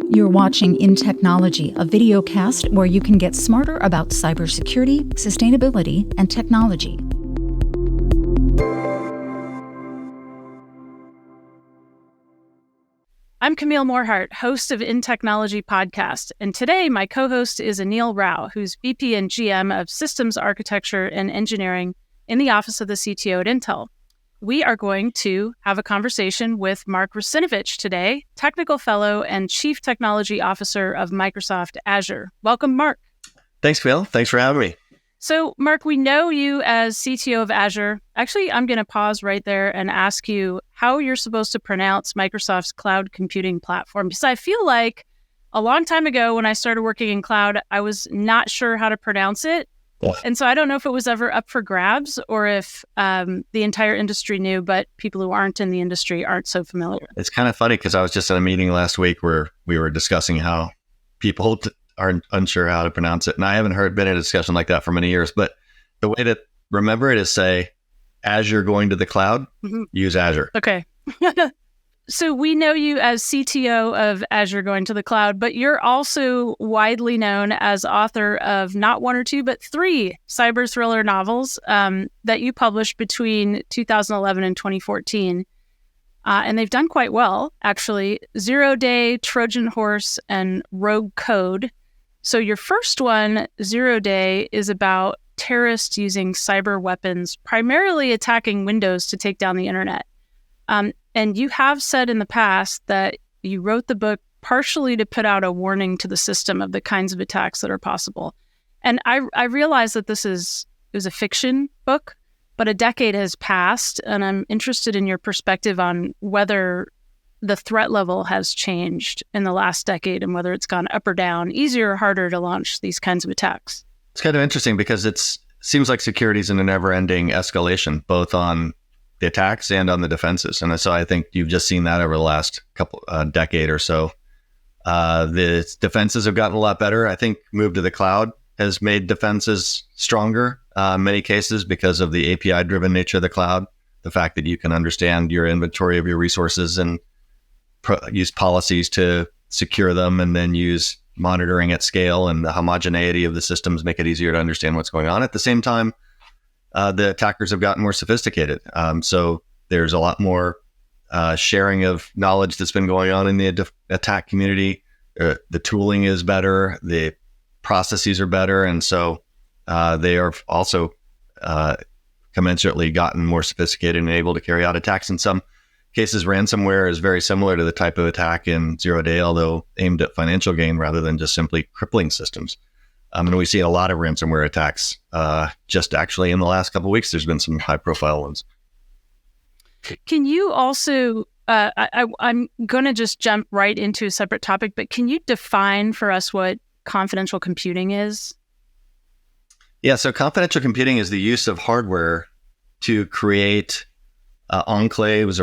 You're watching InTechnology, a video cast where you can get smarter about cybersecurity, sustainability, and technology. I'm Camille Morehart, host of InTechnology podcast, and today my co-host is Anil Rao, who's VP and GM of Systems Architecture and Engineering in the Office of the CTO at Intel. We are going to have a conversation with Mark Russinovich today, Technical Fellow and Chief Technology Officer of Microsoft Azure. Welcome, Mark. Thanks, Phil. Thanks for having me. So, Mark, we know you as CTO of Azure. Actually, I'm going to pause right there and ask you how you're supposed to pronounce Microsoft's cloud computing platform. Because I feel like a long time ago when I started working in cloud, I was not sure how to pronounce it. Yeah. And so I don't know if it was ever up for grabs or if the entire industry knew, but people who aren't in the industry aren't so familiar. It's kind of funny because I was just at a meeting last week where we were discussing how people are unsure how to pronounce it. And I haven't been in a discussion like that for many years. But the way to remember it is say, Azure going to the cloud, use Azure. Okay. So we know you as CTO of Azure going to the cloud, but you're also widely known as author of not one or two, but three cyber thriller novels that you published between 2011 and 2014. And they've done quite well, actually. 0 Day, Trojan Horse, and Rogue Code. So your first one, 0 Day, is about terrorists using cyber weapons, primarily attacking Windows to take down the internet. And you have said in the past that you wrote the book partially to put out a warning to the system of the kinds of attacks that are possible. And I realize that it was a fiction book, but a decade has passed, and I'm interested in your perspective on whether the threat level has changed in the last decade and whether it's gone up or down, easier or harder to launch these kinds of attacks. It's kind of interesting because it seems like security is in a never-ending escalation, both on the attacks and on the defenses. And so I think you've just seen that over the last decade or so. The defenses have gotten a lot better. I think move to the cloud has made defenses stronger in many cases because of the API-driven nature of the cloud, the fact that you can understand your inventory of your resources and use policies to secure them, and then use monitoring at scale, and the homogeneity of the systems make it easier to understand what's going on. At the same time, the attackers have gotten more sophisticated. So there's a lot more sharing of knowledge that's been going on in the attack community. The tooling is better. The processes are better. And so they are also commensurately gotten more sophisticated and able to carry out attacks. In some cases, ransomware is very similar to the type of attack in 0 Day, although aimed at financial gain rather than just simply crippling systems. And we've seen a lot of ransomware attacks. Just actually in the last couple of weeks, there's been some high-profile ones. Can you also, I'm going to just jump right into a separate topic, but can you define for us what confidential computing is? Yeah, so confidential computing is the use of hardware to create enclaves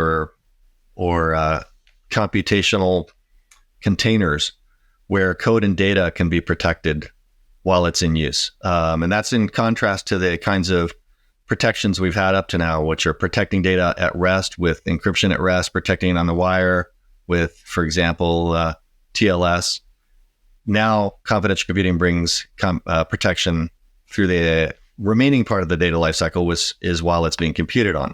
or computational containers where code and data can be protected while it's in use. And that's in contrast to the kinds of protections we've had up to now, which are protecting data at rest with encryption at rest, protecting it on the wire with, for example, TLS. Now, confidential computing brings protection through the remaining part of the data lifecycle, is while it's being computed on.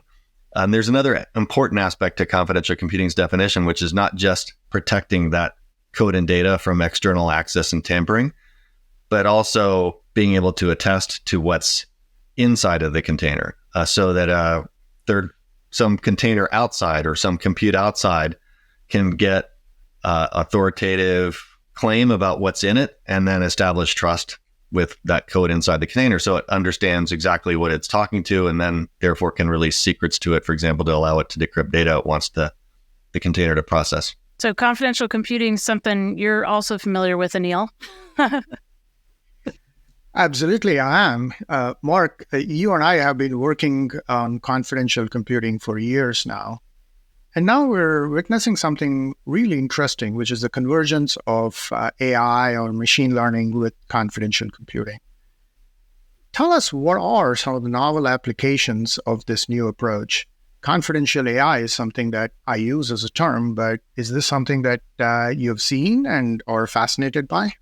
There's another important aspect to confidential computing's definition, which is not just protecting that code and data from external access and tampering, but also being able to attest to what's inside of the container, so that some container outside or some compute outside can get authoritative claim about what's in it and then establish trust with that code inside the container, so it understands exactly what it's talking to and then therefore can release secrets to it, for example, to allow it to decrypt data it wants the container to process. So confidential computing is something you're also familiar with, Anil. Absolutely, I am. Mark, you and I have been working on confidential computing for years now. And now we're witnessing something really interesting, which is the convergence of AI or machine learning with confidential computing. Tell us, what are some of the novel applications of this new approach? confidential AI is something that I use as a term, but is this something that you've seen and are fascinated by?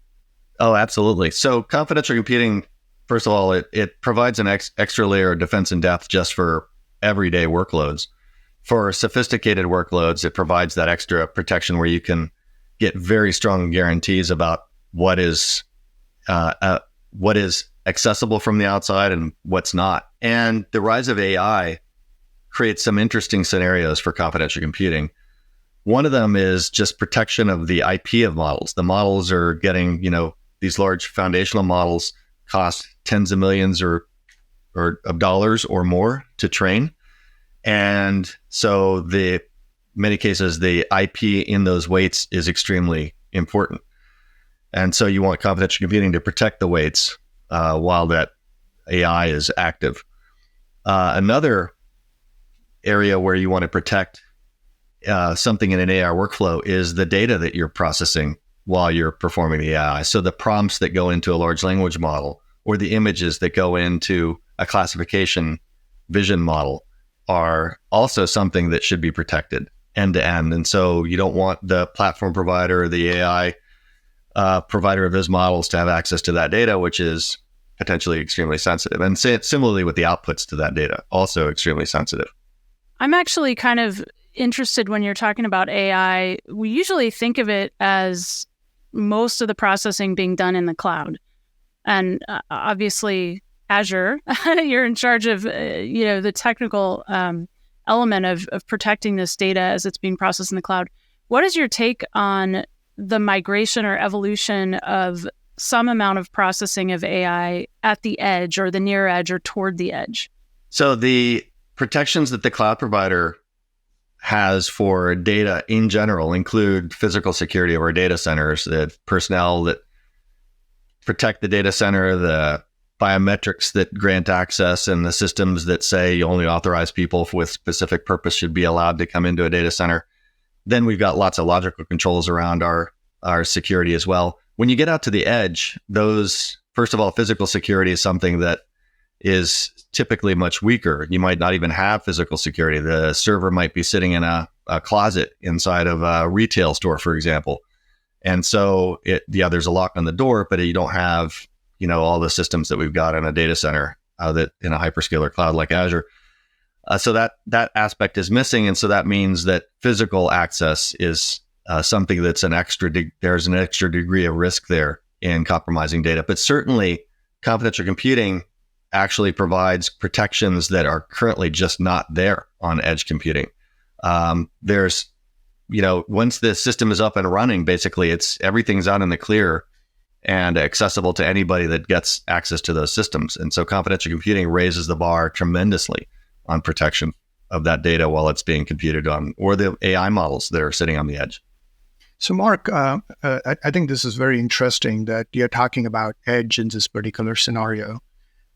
Oh, absolutely. So confidential computing, first of all, it provides an extra layer of defense in depth just for everyday workloads. For sophisticated workloads, it provides that extra protection where you can get very strong guarantees about what is accessible from the outside and what's not. And the rise of AI creates some interesting scenarios for confidential computing. One of them is just protection of the IP of models. The models are getting, these large foundational models cost tens of millions or of dollars or more to train. And so many cases, the IP in those weights is extremely important. And so you want confidential computing to protect the weights while that AI is active. Another area where you want to protect something in an AI workflow is the data that you're processing while you're performing the AI. So the prompts that go into a large language model or the images that go into a classification vision model are also something that should be protected end to end. And so you don't want the platform provider or the AI provider of those models to have access to that data, which is potentially extremely sensitive. And similarly with the outputs to that data, also extremely sensitive. I'm actually kind of interested when you're talking about AI. We usually think of it as most of the processing being done in the cloud. And obviously, Azure, you're in charge of the technical element of protecting this data as it's being processed in the cloud. What is your take on the migration or evolution of some amount of processing of AI at the edge or the near edge or toward the edge? So the protections that the cloud provider has for data in general include physical security of our data centers, the personnel that protect the data center, the biometrics that grant access, and the systems that say only authorized people with specific purpose should be allowed to come into a data center. Then we've got lots of logical controls around our security as well. When you get out to the edge, those, first of all, physical security is something that is typically much weaker. You might not even have physical security. The server might be sitting in a closet inside of a retail store, for example. And so there's a lock on the door, but you don't have, all the systems that we've got in a data center that in a hyperscaler cloud like Azure. So that aspect is missing. And so that means that physical access is something that's there's an extra degree of risk there in compromising data. But certainly confidential computing actually provides protections that are currently just not there on edge computing. There's, once the system is up and running, basically everything's out in the clear and accessible to anybody that gets access to those systems. And so confidential computing raises the bar tremendously on protection of that data while it's being computed on, or the AI models that are sitting on the edge. So Mark, I think this is very interesting that you're talking about edge in this particular scenario.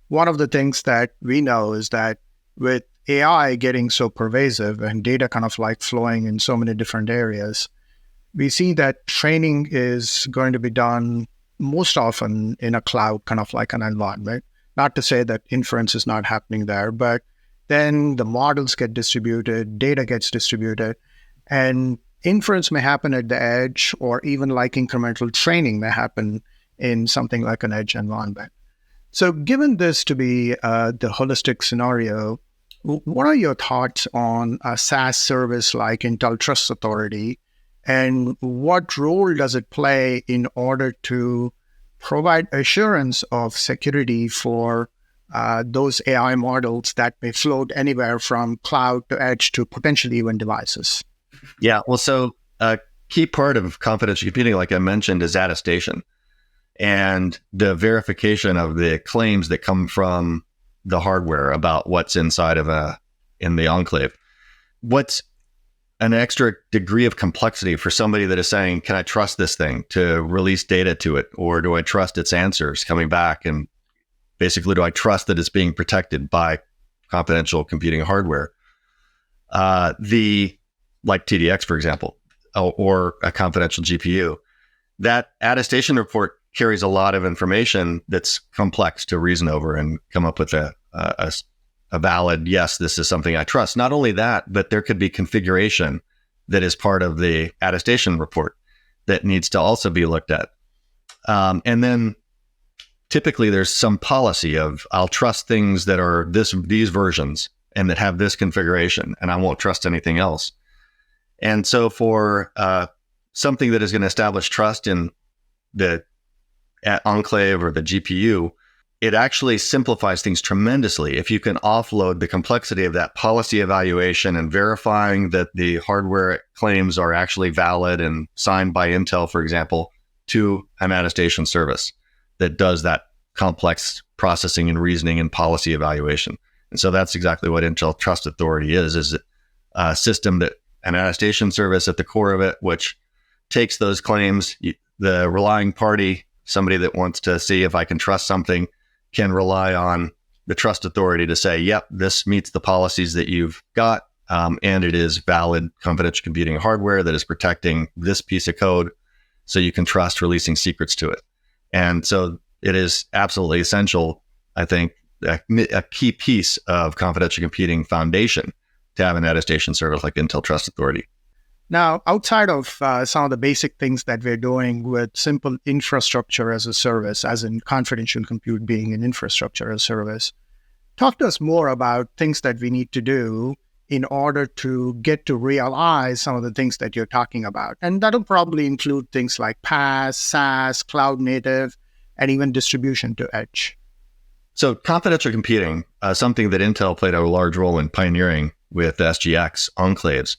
One of the things that we know is that with AI getting so pervasive and data kind of like flowing in so many different areas, we see that training is going to be done most often in a cloud kind of like an environment. Not to say that inference is not happening there, but then the models get distributed, data gets distributed, and inference may happen at the edge, or even like incremental training may happen in something like an edge environment. So given this to be the holistic scenario, what are your thoughts on a SaaS service like Intel Trust Authority, and what role does it play in order to provide assurance of security for those AI models that may float anywhere from cloud to edge to potentially even devices? Yeah, well, so a key part of confidential computing, like I mentioned, is attestation and the verification of the claims that come from the hardware about what's inside in the enclave. What's an extra degree of complexity for somebody that is saying, can I trust this thing to release data to it? Or do I trust its answers coming back? And basically, do I trust that it's being protected by confidential computing hardware? Like TDX, for example, or a confidential GPU. That attestation report carries a lot of information that's complex to reason over and come up with a a valid, yes, this is something I trust. Not only that, but there could be configuration that is part of the attestation report that needs to also be looked at. And then typically there's some policy of I'll trust things that are these versions and that have this configuration, and I won't trust anything else. And so for something that is going to establish trust in the enclave or the GPU, it actually simplifies things tremendously if you can offload the complexity of that policy evaluation and verifying that the hardware claims are actually valid and signed by Intel, for example, to an attestation service that does that complex processing and reasoning and policy evaluation. And so that's exactly what Intel Trust Authority is a system that an attestation service at the core of it, which takes those claims, the relying party, somebody that wants to see if I can trust something, can rely on the trust authority to say, yep, this meets the policies that you've got, and it is valid confidential computing hardware that is protecting this piece of code, so you can trust releasing secrets to it. And so it is absolutely essential, I think, a key piece of confidential computing foundation to have an attestation service like Intel Trust Authority. Now, outside of some of the basic things that we're doing with simple infrastructure as a service, as in confidential compute being an infrastructure as a service, talk to us more about things that we need to do in order to get to realize some of the things that you're talking about. And that'll probably include things like PaaS, SaaS, cloud native, and even distribution to edge. So confidential computing, something that Intel played a large role in pioneering with SGX enclaves,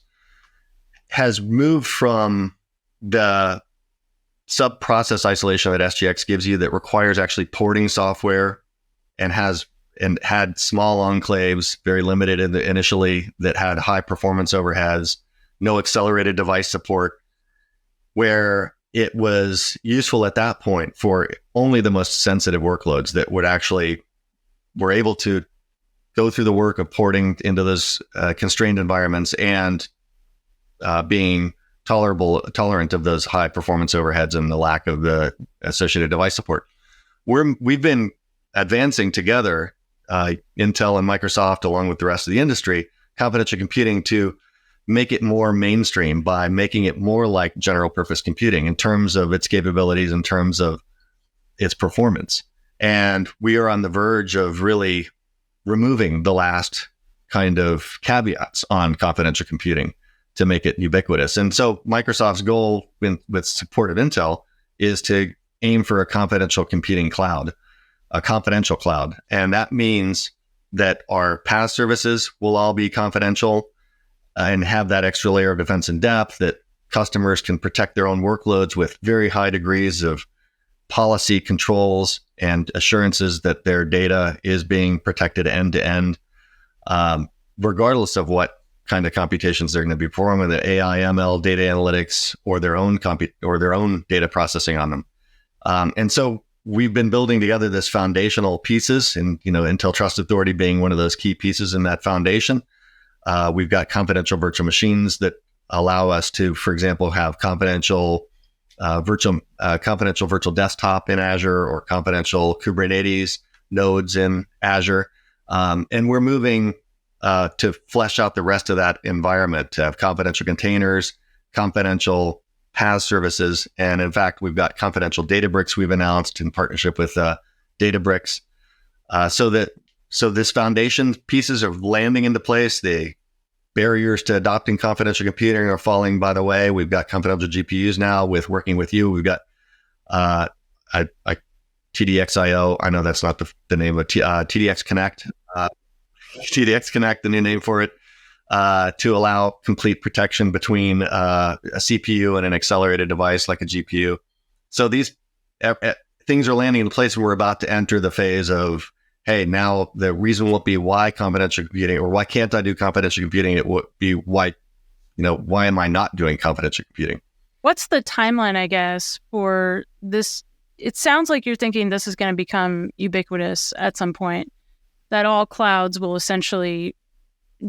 has moved from the sub-process isolation that SGX gives you that requires actually porting software and had small enclaves, very limited initially, that had high performance overheads, no accelerated device support, where it was useful at that point for only the most sensitive workloads that were able to go through the work of porting into those constrained environments and being tolerant of those high performance overheads and the lack of the associated device support. We've been advancing together, Intel and Microsoft, along with the rest of the industry, confidential computing to make it more mainstream by making it more like general purpose computing in terms of its capabilities, in terms of its performance. And we are on the verge of really removing the last kind of caveats on confidential computing to make it ubiquitous. And so Microsoft's goal with support of Intel is to aim for a confidential computing cloud, a confidential cloud. And that means that our PaaS services will all be confidential and have that extra layer of defense and depth, that customers can protect their own workloads with very high degrees of policy controls and assurances that their data is being protected end to end, regardless of what kind of computations they're going to be performing, the AI, ML, data analytics, or their own data processing on them. And so we've been building together this foundational pieces, and Intel Trust Authority being one of those key pieces in that foundation. We've got confidential virtual machines that allow us to, for example, have confidential virtual desktop in Azure, or confidential Kubernetes nodes in Azure. And we're moving to flesh out the rest of that environment to have confidential containers, confidential PaaS services. And in fact, we've got confidential Databricks we've announced in partnership with Databricks. So this foundation pieces are landing into place. The barriers to adopting confidential computing are falling by the way. We've got confidential GPUs now working with you. We've got TDXIO. I know that's not the name of TDX Connect. TDX Connect, the new name for it, to allow complete protection between a CPU and an accelerated device like a GPU. So these things are landing in place, and we're about to enter the phase of, hey, now the reason won't be why confidential computing, or why can't I do confidential computing? It would be why am I not doing confidential computing? What's the timeline, I guess, for this? It sounds like you're thinking this is going to become ubiquitous at some point, that all clouds will essentially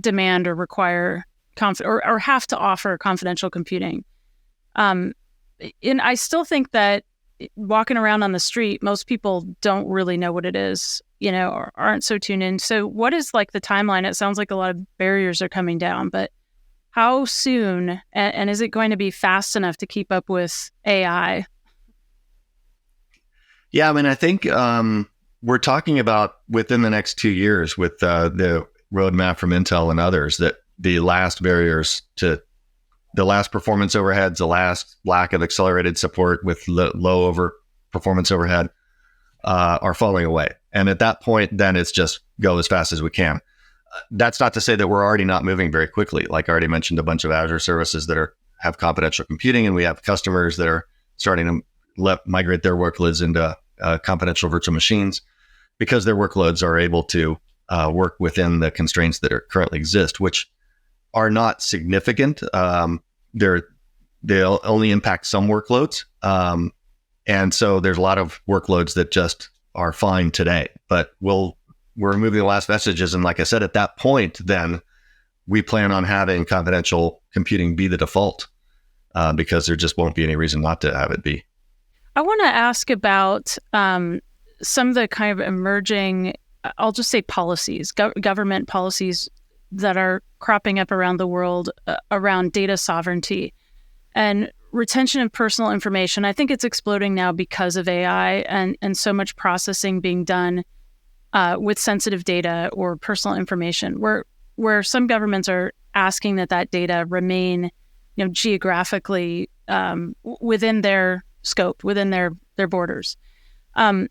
demand or require or have to offer confidential computing. And I still think that walking around on the street, most people don't really know what it is. aren't so tuned in. So what is like the timeline? It sounds like a lot of barriers are coming down, but how soon, and is it going to be fast enough to keep up with AI? Yeah, I mean, I think we're talking about within the next 2 years with the roadmap from Intel and others, that the last barriers to the last performance overheads, the last lack of accelerated support with low performance overhead are falling away. And at that point, then it's just go as fast as we can. That's not to say that we're already not moving very quickly. Like I already mentioned, a bunch of Azure services that have confidential computing, and we have customers that are starting to migrate their workloads into confidential virtual machines because their workloads are able to work within the constraints that currently exist, which are not significant. They'll only impact some workloads. And so there's a lot of workloads that just are fine today, but we're removing the last vestiges. And like I said, at that point, then we plan on having confidential computing be the default because there just won't be any reason not to have it be. I want to ask about some of the kind of emerging, I'll just say policies, government policies that are cropping up around the world around data sovereignty and retention of personal information. I think it's exploding now because of AI and so much processing being done with sensitive data or personal information, where some governments are asking that data remain, geographically within their scope, within their borders. And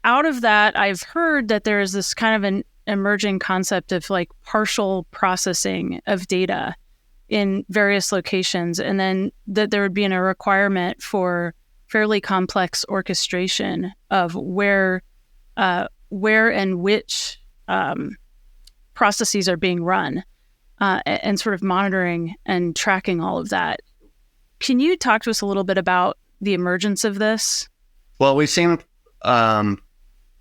out of that, I've heard that there is this kind of an emerging concept of like partial processing of data in various locations, and then that there would be a requirement for fairly complex orchestration of where and which processes are being run, and sort of monitoring and tracking all of that. Can you talk to us a little bit about the emergence of this? Well, we've seen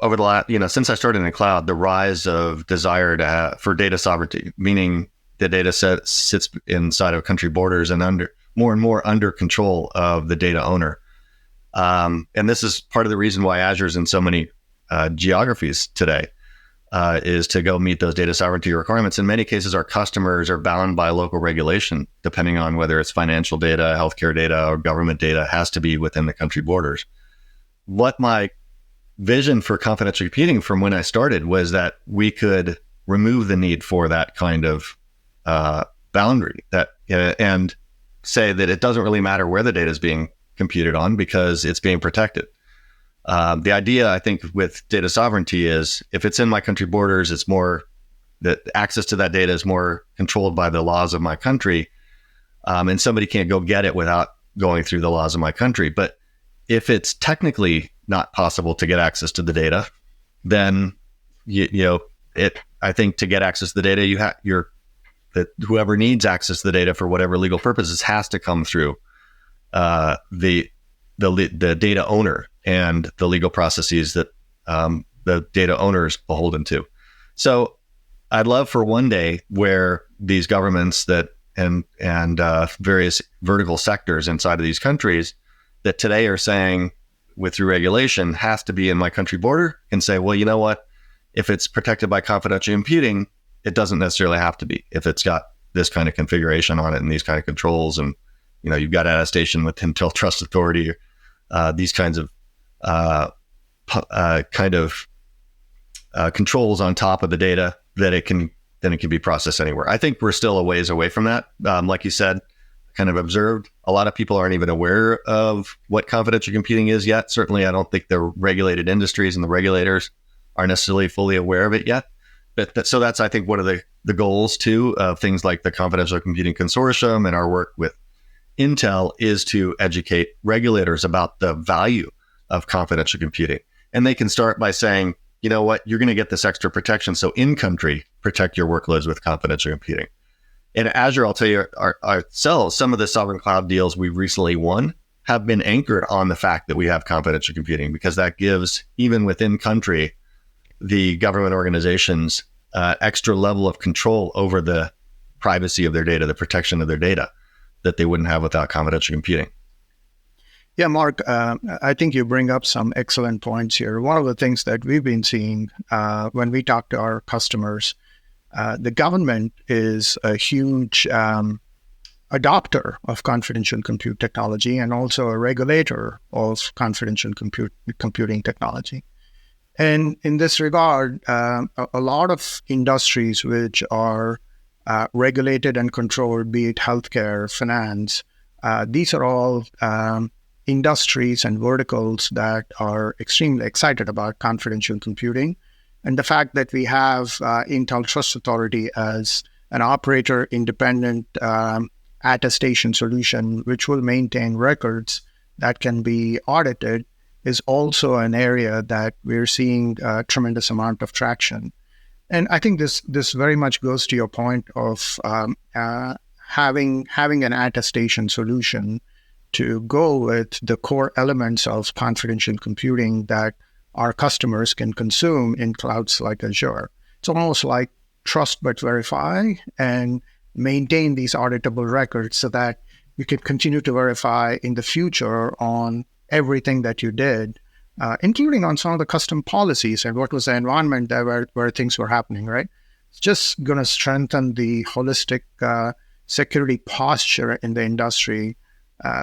over the last, since I started in the cloud, the rise of desire for data sovereignty, meaning the data set sits inside of country borders and more and more under control of the data owner. And this is part of the reason why Azure is in so many geographies today, is to go meet those data sovereignty requirements. In many cases, our customers are bound by local regulation, depending on whether it's financial data, healthcare data, or government data, has to be within the country borders. What my vision for confidential computing from when I started was that we could remove the need for that kind of boundary and say that it doesn't really matter where the data is being computed on because it's being protected. The idea, I think, with data sovereignty is if it's in my country borders, it's more that access to that data is more controlled by the laws of my country, and somebody can't go get it without going through the laws of my country. But if it's technically not possible to get access to the data, then I think to get access to the data, that whoever needs access to the data for whatever legal purposes has to come through the data owner and the legal processes that the data owner is beholden to. So I'd love for one day where these governments and various vertical sectors inside of these countries that today are saying, through regulation, has to be in my country border, can say, well, you know what? If it's protected by confidential computing, it doesn't necessarily have to be. If it's got this kind of configuration on it and these kind of controls, and you've got attestation with Intel Trust Authority, these kinds of controls on top of the data, that it can be processed anywhere. I think we're still a ways away from that. Like you said, kind of observed, a lot of people aren't even aware of what confidential computing is yet. Certainly, I don't think the regulated industries and the regulators are necessarily fully aware of it yet. So that's, I think, one of the goals too of things like the Confidential Computing Consortium and our work with Intel is to educate regulators about the value of confidential computing. And they can start by saying, you know what, you're going to get this extra protection. So in country, protect your workloads with confidential computing. In Azure, I'll tell you ourselves, some of the sovereign cloud deals we've recently won have been anchored on the fact that we have confidential computing, because that gives, even within country, the government organizations extra level of control over the privacy of their data, the protection of their data, that they wouldn't have without confidential computing. Yeah, Mark, I think you bring up some excellent points here. One of the things that we've been seeing when we talk to our customers, the government is a huge adopter of confidential compute technology and also a regulator of confidential computing technology. And in this regard, a lot of industries which are regulated and controlled, be it healthcare, finance, these are all industries and verticals that are extremely excited about confidential computing. And the fact that we have Intel Trust Authority as an operator independent attestation solution, which will maintain records that can be audited, is also an area that we're seeing a tremendous amount of traction. And I think this very much goes to your point of having an attestation solution to go with the core elements of confidential computing that our customers can consume in clouds like Azure. It's almost like trust but verify and maintain these auditable records so that you can continue to verify in the future on everything that you did, including on some of the custom policies and what was the environment there where things were happening, right? It's just going to strengthen the holistic security posture in the industry,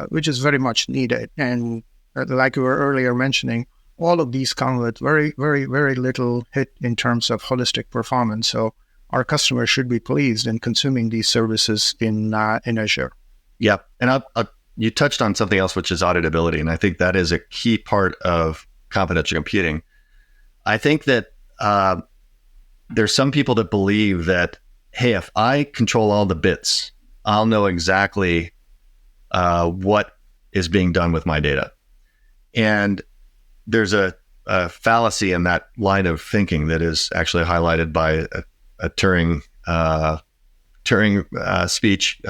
which is very much needed. And like we were earlier mentioning, all of these come with very, very, very little hit in terms of holistic performance. So our customers should be pleased in consuming these services in Azure. Yeah, and you touched on something else, which is auditability, and I think that is a key part of confidential computing. I think that there's some people that believe that, hey, if I control all the bits, I'll know exactly what is being done with my data. And there's a fallacy in that line of thinking that is actually highlighted by a Turing speech,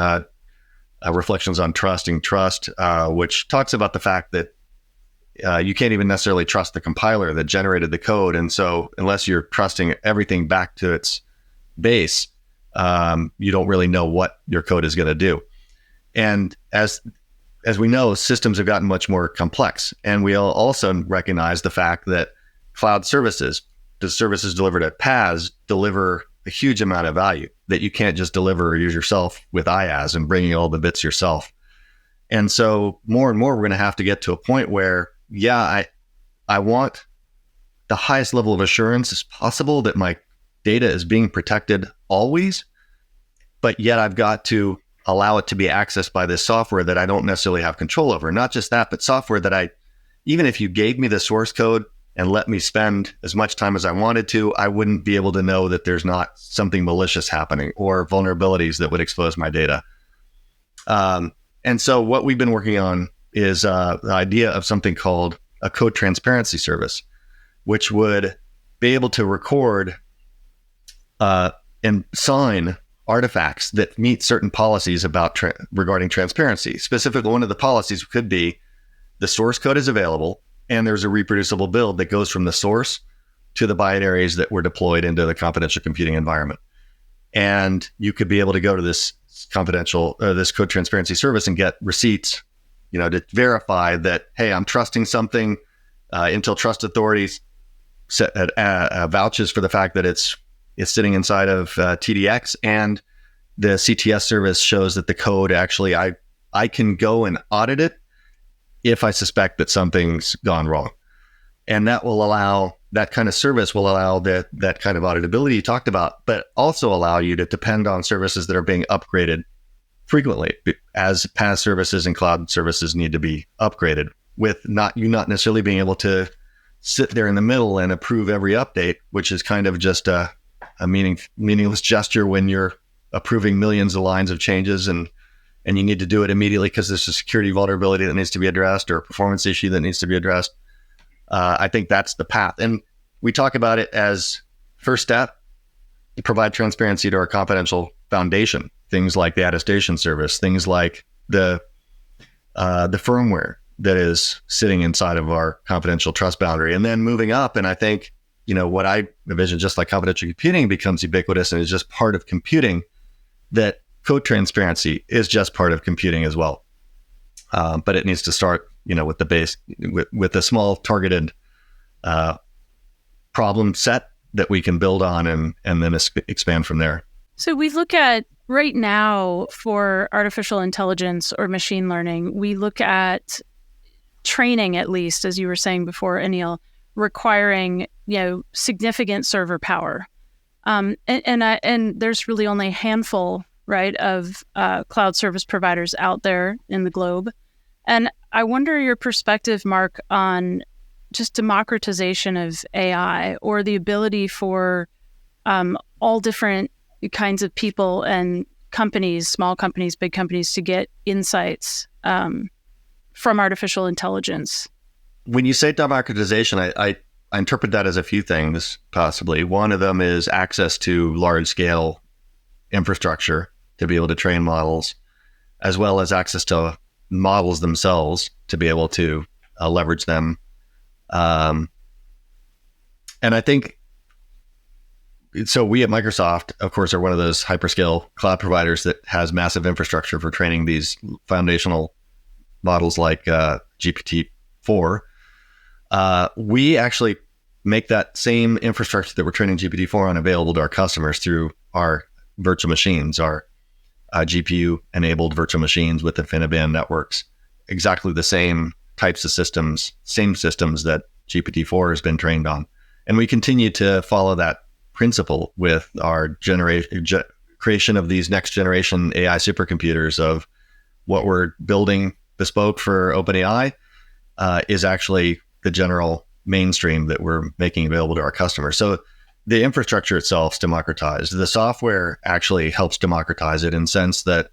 Reflections on Trusting Trust, which talks about the fact that you can't even necessarily trust the compiler that generated the code. And so unless you're trusting everything back to its base, you don't really know what your code is going to do. And as we know, systems have gotten much more complex. And we also recognize the fact that cloud services, the services delivered at PaaS, deliver a huge amount of value that you can't just deliver or use yourself with IaaS and bringing all the bits yourself. And so more and more, we're going to have to get to a point where, I want the highest level of assurance as possible that my data is being protected always, but yet I've got to allow it to be accessed by this software that I don't necessarily have control over. Not just that, but software that even if you gave me the source code and let me spend as much time as I wanted to, I wouldn't be able to know that there's not something malicious happening or vulnerabilities that would expose my data. And so what we've been working on is the idea of something called a code transparency service, which would be able to record and sign artifacts that meet certain policies about regarding transparency. Specifically, one of the policies could be the source code is available and there's a reproducible build that goes from the source to the binaries that were deployed into the confidential computing environment. And you could be able to go to this this code transparency service and get receipts, to verify that, hey, I'm trusting something. Intel Trust Authorities vouches for the fact that it's sitting inside of TDX, and the CTS service shows that the code actually, I can go and audit it if I suspect that something's gone wrong. And that kind of service will allow that kind of auditability you talked about, but also allow you to depend on services that are being upgraded frequently, as PaaS services and cloud services need to be upgraded, with not necessarily being able to sit there in the middle and approve every update, which is kind of just a meaningless gesture when you're approving millions of lines of changes and you need to do it immediately because there's a security vulnerability that needs to be addressed or a performance issue that needs to be addressed. I think that's the path. And we talk about it as first step, to provide transparency to our confidential foundation, things like the attestation service, things like the firmware that is sitting inside of our confidential trust boundary. And then moving up, and I think, what I envision, just like confidential computing becomes ubiquitous and is just part of computing, that code transparency is just part of computing as well. But it needs to start with the base, with a small targeted problem set that we can build on and then expand from there. So we look at right now for artificial intelligence or machine learning, we look at training, at least, as you were saying before, Anil, requiring significant server power. And there's really only a handful, right, of cloud service providers out there in the globe. And I wonder your perspective, Mark, on just democratization of AI or the ability for all different kinds of people and companies, small companies, big companies, to get insights from artificial intelligence. When you say democratization, I interpret that as a few things, possibly. One of them is access to large-scale infrastructure to be able to train models, as well as access to models themselves to be able to leverage them. And I think, so we at Microsoft, of course, are one of those hyperscale cloud providers that has massive infrastructure for training these foundational models like GPT-4. We actually make that same infrastructure that we're training GPT-4 on available to our customers through our virtual machines, our GPU-enabled virtual machines with InfiniBand networks. Exactly the same types of systems, same systems that GPT-4 has been trained on. And we continue to follow that principle with our creation of these next generation AI supercomputers. Of what we're building bespoke for OpenAI is actually the general mainstream that we're making available to our customers. So the infrastructure itself is democratized. The software actually helps democratize it in the sense that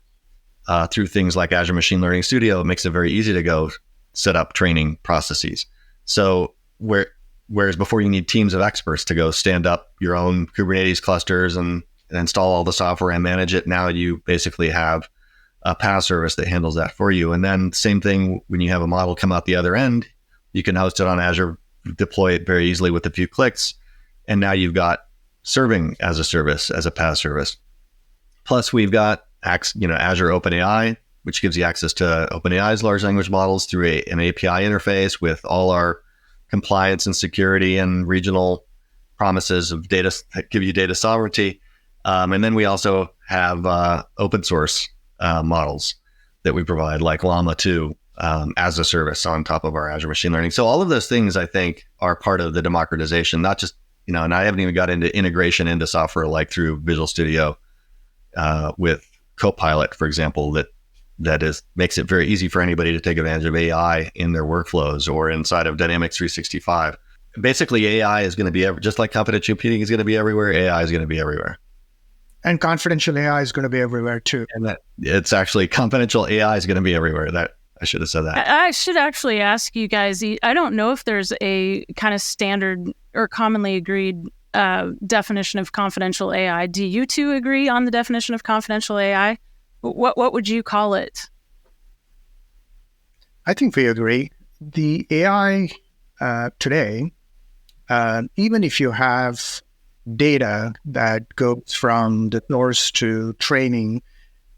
through things like Azure Machine Learning Studio, it makes it very easy to go set up training processes. So whereas before you need teams of experts to go stand up your own Kubernetes clusters and install all the software and manage it, now you basically have a PaaS service that handles that for you. And then same thing when you have a model come out the other end, you can host it on Azure, deploy it very easily with a few clicks. And now you've got serving as a service, as a PaaS service. Plus we've got Azure OpenAI, which gives you access to OpenAI's large language models through an API interface with all our compliance and security and regional promises of data that give you data sovereignty. And then we also have open source models that we provide, like Llama 2 as a service on top of our Azure Machine Learning. So all of those things, I think, are part of the democratization, not just, and I haven't even got into integration into software like through Visual Studio with Copilot, for example, that makes it very easy for anybody to take advantage of AI in their workflows or inside of Dynamics 365. Basically, AI is going to be just like confidential computing is going to be everywhere. AI is going to be everywhere. And confidential AI is going to be everywhere too. And that it's actually confidential AI is going to be everywhere. That I should have said that. I should actually ask you guys, I don't know if there's a kind of standard or commonly agreed definition of confidential AI. Do you two agree on the definition of confidential AI? What would you call it? I think we agree. The AI today, even if you have data that goes from the source to training,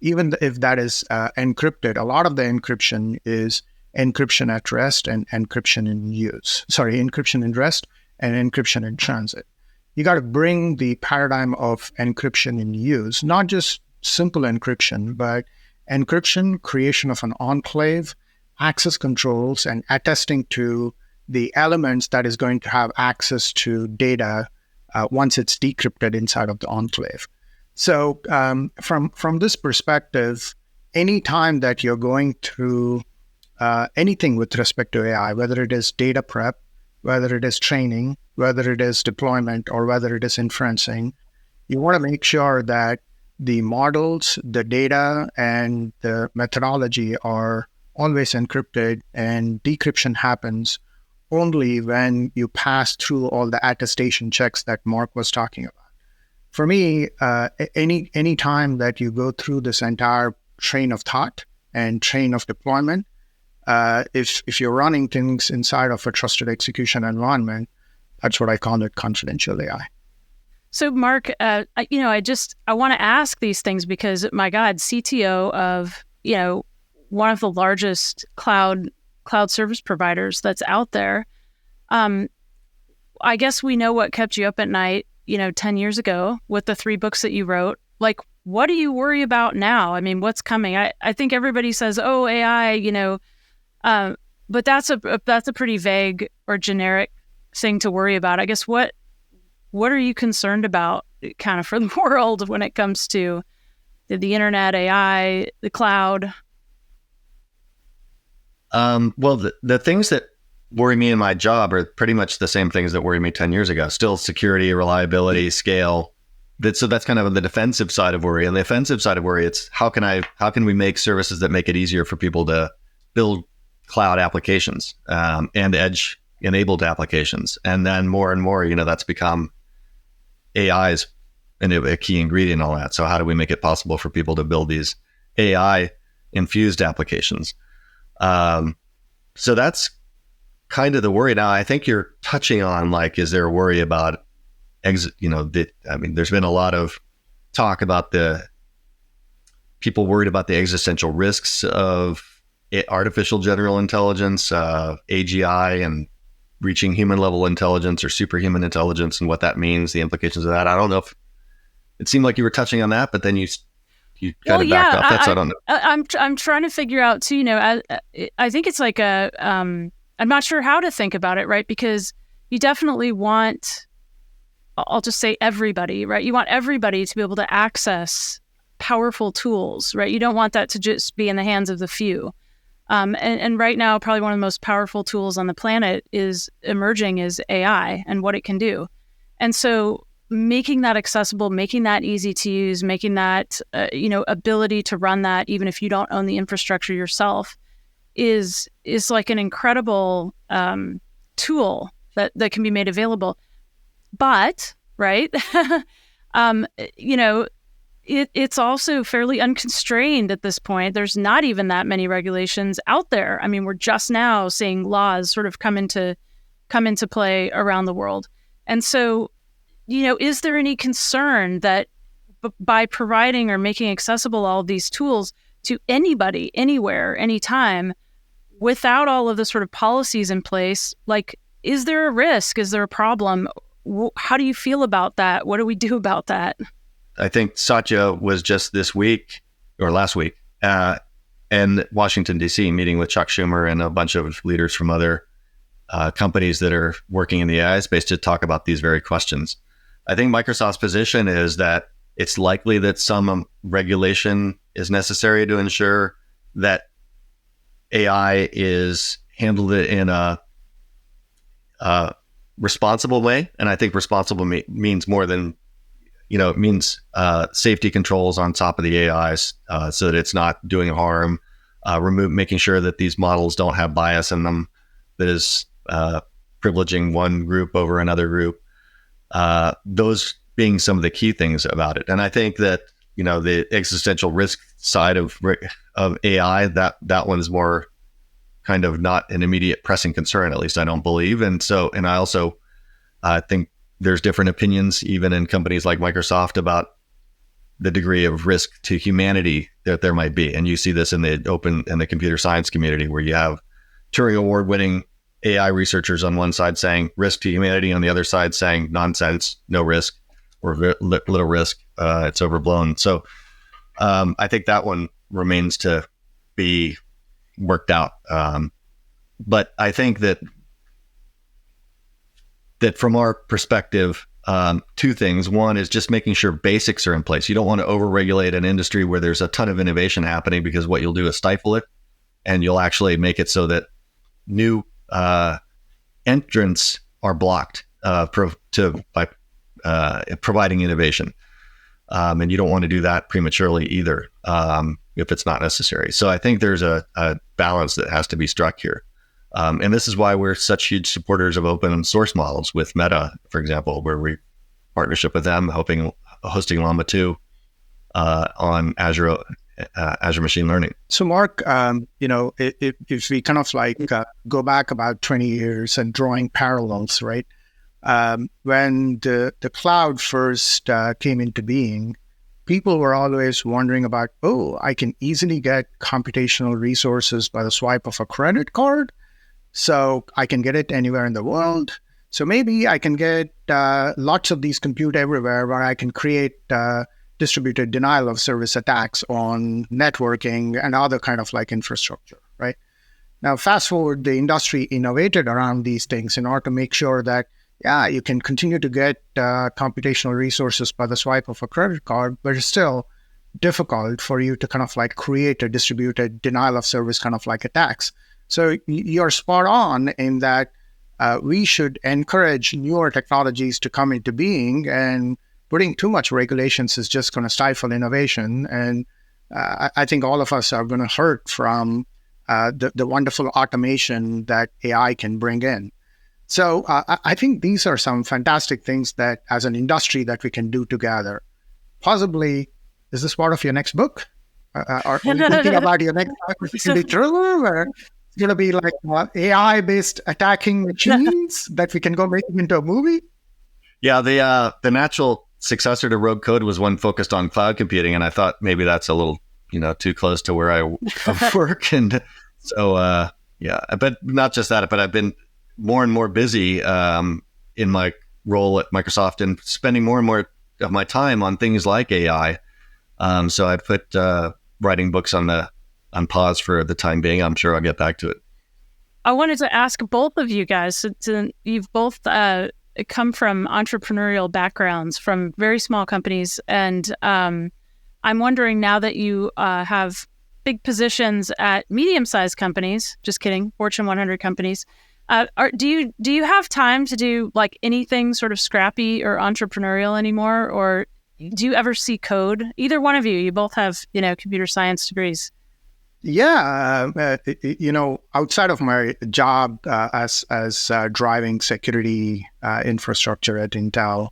even if that is encrypted, a lot of the encryption is encryption at rest and encryption in use. Sorry, encryption in rest and encryption in transit. You got to bring the paradigm of encryption in use, not just simple encryption, but encryption, creation of an enclave, access controls, and attesting to the elements that is going to have access to data once it's decrypted inside of the enclave. So from this perspective, any time that you're going through anything with respect to AI, whether it is data prep, whether it is training, whether it is deployment, or whether it is inferencing, you want to make sure that the models, the data, and the methodology are always encrypted, and decryption happens only when you pass through all the attestation checks that Mark was talking about. For me, any time that you go through this entire train of thought and train of deployment, if you're running things inside of a trusted execution environment, that's what I call it, confidential AI. So, Mark, I want to ask these things because, my God, CTO of, one of the largest cloud cloud service providers that's out there. I guess we know what kept you up at night, 10 years ago with the 3 books that you wrote. Like, what do you worry about now? I mean, what's coming? I think everybody says, oh, AI, but that's a pretty vague or generic thing to worry about. I guess what are you concerned about kind of for the world when it comes to the internet, AI, the cloud? Well, the things that worry me in my job are pretty much the same things that worry me 10 years ago. Still security, reliability, scale. So that's kind of the defensive side of worry. And the offensive side of worry, it's how can we make services that make it easier for people to build cloud applications and edge enabled applications. And then more and more, that's become AI's a key ingredient in all that. So how do we make it possible for people to build these AI infused applications? So that's kind of the worry. Now, I think you're touching on, like, is there a worry about there's been a lot of talk about the people worried about the existential risks of artificial general intelligence, AGI, and reaching human level intelligence or superhuman intelligence, and what that means, the implications of that. I don't know if it seemed like you were touching on that, but then you kind of backed off. I don't know. I'm trying to figure out too. I think it's like I'm not sure how to think about it, right? Because you definitely want, I'll just say everybody, right? You want everybody to be able to access powerful tools, right? You don't want that to just be in the hands of the few. And right now, probably one of the most powerful tools on the planet is AI and what it can do. And so making that accessible, making that easy to use, making that, ability to run that, even if you don't own the infrastructure yourself, is like an incredible tool that can be made available. But, right, it's also fairly unconstrained at this point. There's not even that many regulations out there. I mean, we're just now seeing laws sort of come into play around the world. And so, is there any concern that by providing or making accessible all of these tools to anybody, anywhere, anytime, without all of the sort of policies in place, like, is there a risk? Is there a problem? How do you feel about that? What do we do about that? I think Satya was just this week or last week in Washington, D.C., meeting with Chuck Schumer and a bunch of leaders from other companies that are working in the AI space to talk about these very questions. I think Microsoft's position is that it's likely that some regulation is necessary to ensure that AI is handled in a responsible way. And I think responsible means more than, it means safety controls on top of the AIs so that it's not doing harm, making sure that these models don't have bias in them that is privileging one group over another group. Those being some of the key things about it. And I think that, the existential risk side of AI, that one is more kind of not an immediate pressing concern, at least I don't believe. And I also think there's different opinions, even in companies like Microsoft, about the degree of risk to humanity that there might be. And you see this in the computer science community, where you have Turing Award-winning AI researchers on one side saying risk to humanity, on the other side saying nonsense, no risk, or little risk, it's overblown. So I think that one remains to be worked out. But I think that from our perspective, two things. One is just making sure basics are in place. You don't want to overregulate an industry where there's a ton of innovation happening, because what you'll do is stifle it, and you'll actually make it so that new entrants are blocked by providing innovation. And you don't want to do that prematurely either, if it's not necessary. So I think there's a balance that has to be struck here. And this is why we're such huge supporters of open source models with Meta, for example, where we partnership with them, hosting Llama 2 on Azure machine learning. So Mark, if we kind of like go back about 20 years and drawing parallels, right? When the cloud first came into being, people were always wondering about, oh, I can easily get computational resources by the swipe of a credit card. So I can get it anywhere in the world. So maybe I can get lots of these compute everywhere where I can create distributed denial of service attacks on networking and other kind of like infrastructure, right? Now, fast forward, the industry innovated around these things in order to make sure that, yeah, you can continue to get computational resources by the swipe of a credit card, but it's still difficult for you to kind of like create a distributed denial of service kind of like attacks. So you're spot on in that we should encourage newer technologies to come into being, and putting too much regulations is just going to stifle innovation. And I think all of us are going to hurt from the wonderful automation that AI can bring in. So I think these are some fantastic things that as an industry that we can do together. Possibly, is this part of your next book? Are you thinking about your next cybersecurity thriller? Or it's going to be like AI-based attacking machines that we can go make into a movie? Yeah, the natural successor to Rogue Code was one focused on cloud computing, and I thought maybe that's a little, too close to where I work, and so yeah. But not just that, but I've been more and more busy in my role at Microsoft and spending more and more of my time on things like AI. So I put writing books on pause for the time being. I'm sure I'll get back to it. I wanted to ask both of you guys, you've both come from entrepreneurial backgrounds from very small companies. And I'm wondering, now that you have big positions at medium-sized companies, just kidding, Fortune 100 companies, do you have time to do like anything sort of scrappy or entrepreneurial anymore? Or do you ever see code? Either one of you, you both have, computer science degrees. Yeah, outside of my job as driving security infrastructure at Intel,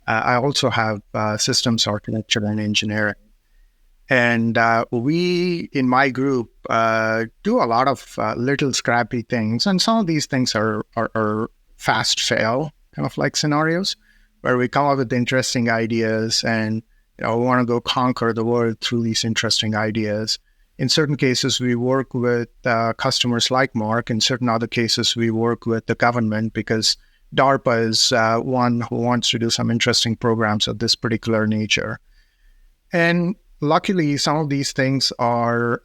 I also have systems architecture and engineering. And we, in my group, do a lot of little scrappy things. And some of these things are fast fail kind of like scenarios where we come up with interesting ideas and we want to go conquer the world through these interesting ideas. In certain cases, we work with customers like Mark. In certain other cases, we work with the government because DARPA is one who wants to do some interesting programs of this particular nature. And luckily, some of these things are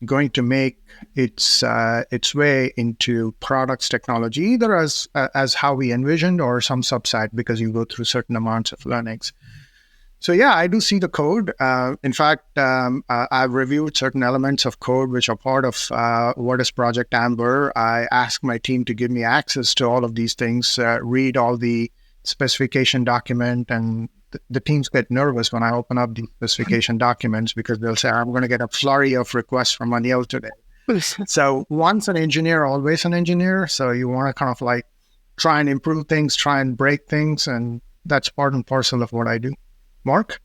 going to make its way into products technology, either as how we envisioned or some subset because you go through certain amounts of learnings. So yeah, I do see the code. In fact, I've reviewed certain elements of code which are part of what is Project Amber. I ask my team to give me access to all of these things, read all the specification document, and the teams get nervous when I open up the specification documents because they'll say, I'm going to get a flurry of requests from Anil today. So once an engineer, always an engineer. So you want to kind of like try and improve things, try and break things, and that's part and parcel of what I do. Mark?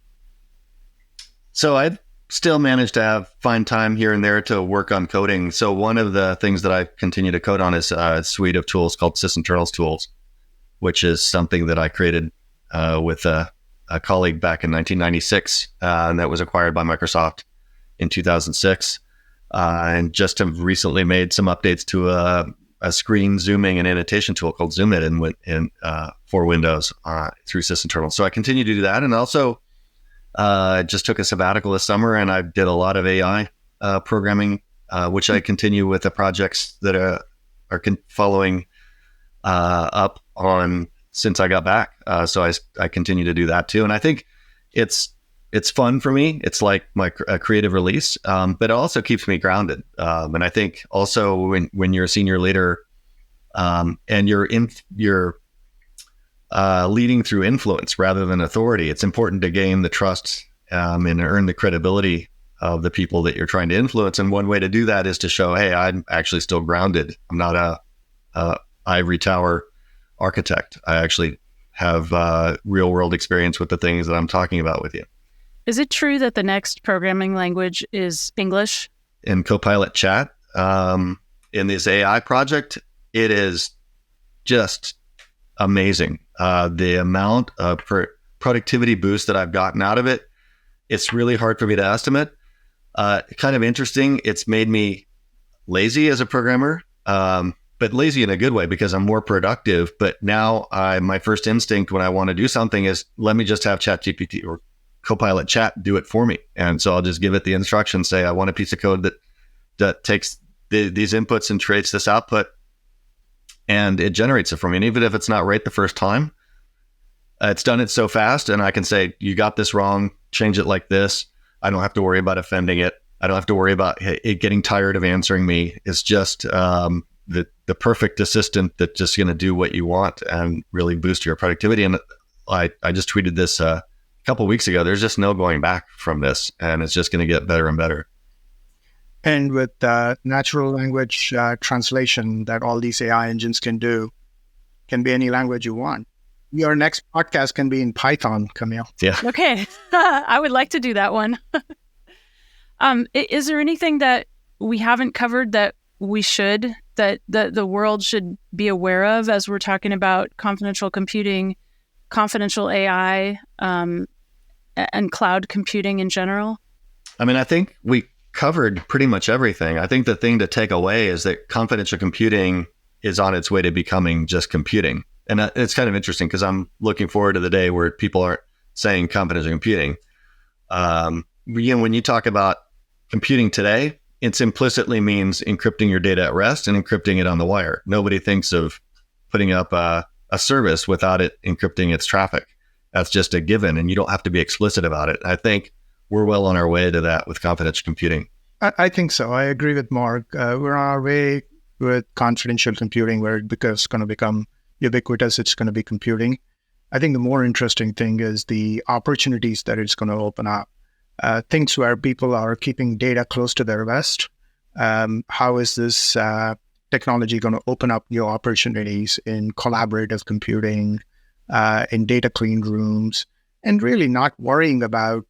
So I still manage to find time here and there to work on coding. So one of the things that I continue to code on is a suite of tools called SysInternals tools, which is something that I created with a colleague back in 1996, and that was acquired by Microsoft in 2006. And just have recently made some updates to a screen zooming and annotation tool called ZoomIt for Windows through SysInternals. So I continue to do that. And also just took a sabbatical this summer and I did a lot of AI programming, which I continue with the projects that are following up on since I got back. So I continue to do that too. And I think it's fun for me. It's like my creative release, but it also keeps me grounded. And I think also when you're a senior leader and you're leading through influence rather than authority, it's important to gain the trust and earn the credibility of the people that you're trying to influence. And one way to do that is to show, hey, I'm actually still grounded. I'm not a ivory tower architect. I actually have real world experience with the things that I'm talking about with you. Is it true that the next programming language is English? In Copilot Chat, in this AI project, it is just amazing. The amount of productivity boost that I've gotten out of it it's really hard for me to estimate. Kind of interesting. It's made me lazy as a programmer, but lazy in a good way because I'm more productive. But now my first instinct when I want to do something is let me just have ChatGPT or Copilot Chat do it for me. And so I'll just give it the instructions, say I want a piece of code that takes these inputs and creates this output, and it generates it for me. And even if it's not right the first time, it's done it so fast, and I can say, you got this wrong, change it like this. I don't have to worry about offending it. I don't have to worry about it getting tired of answering me. It's just the perfect assistant that's just going to do what you want and really boost your productivity. And I just tweeted this a couple of weeks ago. There's just no going back from this, and it's just going to get better and better. And with natural language translation that all these AI engines can do, can be any language you want. Your next podcast can be in Python, Camille. Yeah. Okay. I would like to do that one. Is there anything that we haven't covered that we should, that the world should be aware of as we're talking about confidential computing, confidential AI, and cloud computing in general? I mean, I think we covered pretty much everything. I think the thing to take away is that confidential computing is on its way to becoming just computing. And it's kind of interesting because I'm looking forward to the day where people aren't saying confidential computing. When you talk about computing today, it implicitly means encrypting your data at rest and encrypting it on the wire. Nobody thinks of putting up a service without it encrypting its traffic. That's just a given, and you don't have to be explicit about it. I think we're well on our way to that with confidential computing. I think so. I agree with Mark. We're on our way with confidential computing where it's going to become ubiquitous. It's going to be computing. I think the more interesting thing is the opportunities that it's going to open up. Things where people are keeping data close to their vest. How is this technology going to open up new opportunities in collaborative computing, in data clean rooms, and really not worrying about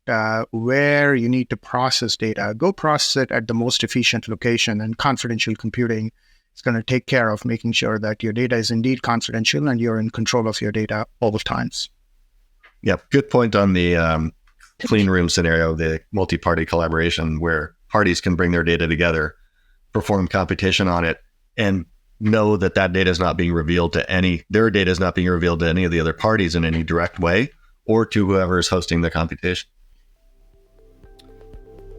where you need to process data. Go process it at the most efficient location, and confidential computing is going to take care of making sure that your data is indeed confidential and you're in control of your data all the times. Yeah, good point on the clean room scenario, the multi-party collaboration where parties can bring their data together, perform computation on it, and know that data is not being revealed to their data is not being revealed to any of the other parties in any direct way, or to whoever is hosting the computation.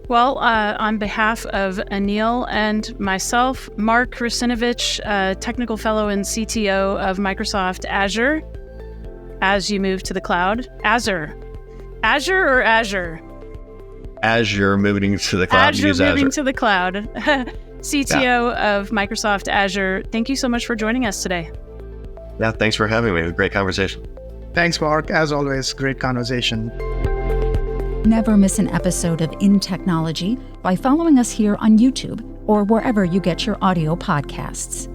Well, on behalf of Anil and myself, Mark Russinovich, Technical Fellow and CTO of Microsoft Azure, as you move to the cloud. Azure or Azure? Azure moving to the cloud. Azure moving to the cloud. CTO of Microsoft Azure, thank you so much for joining us today. Yeah, thanks for having me. It was a great conversation. Thanks, Mark. As always, great conversation. Never miss an episode of InTechnology by following us here on YouTube or wherever you get your audio podcasts.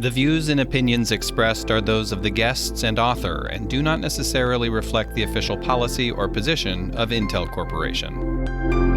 The views and opinions expressed are those of the guests and author and do not necessarily reflect the official policy or position of Intel Corporation.